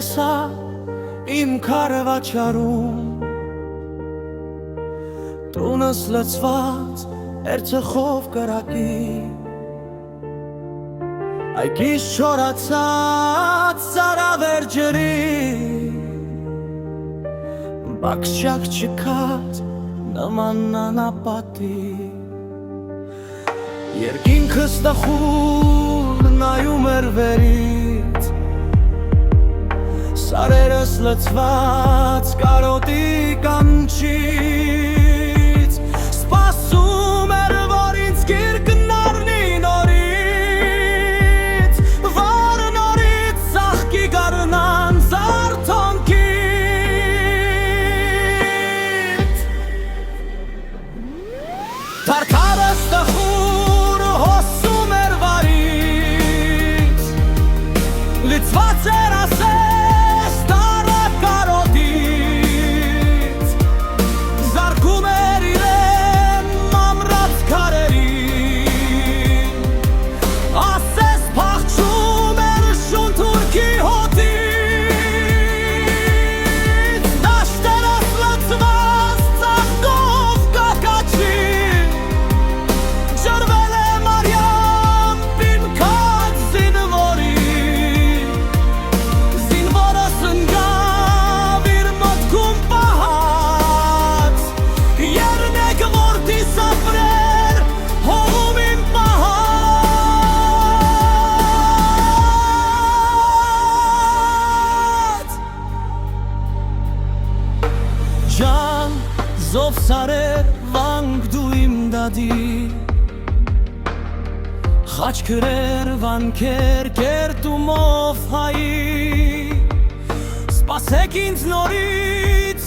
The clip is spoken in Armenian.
տեսա իմ քարվաճարում, տունս լցված էր ծխով կրակի, այգիս չորացած ծարավեր ջրի, բաքսյակ չքած նման անապատի, երկինքս տխուր նայում էր վերից, սարերս լցված կարոտի կանչից, սպասում էր, որ ինձ գիրկն առնի նորից, որ նորից ծաղկի գարնան զարթոնքից, թարթարս տխուր հոսում էր վարից, լցված էր ասես տարատ կարոտից, զարկում էր իրեն մամրած քարերին, ասես փախչում էր շուն թուրքի հոտից, դաշտերս լցված ծաղկով կակաչի, ջրվել է Մարիամ պինքած զինվորին, զինվորս ընկավ իր մտքում պահած, երնեք որդի սապրեր հողում իմ պահած, ջան զով սարեր վանք դու իմ դադի, խաչքրեր վանքեր կերտումով հայի, սպասեք ինձ նորից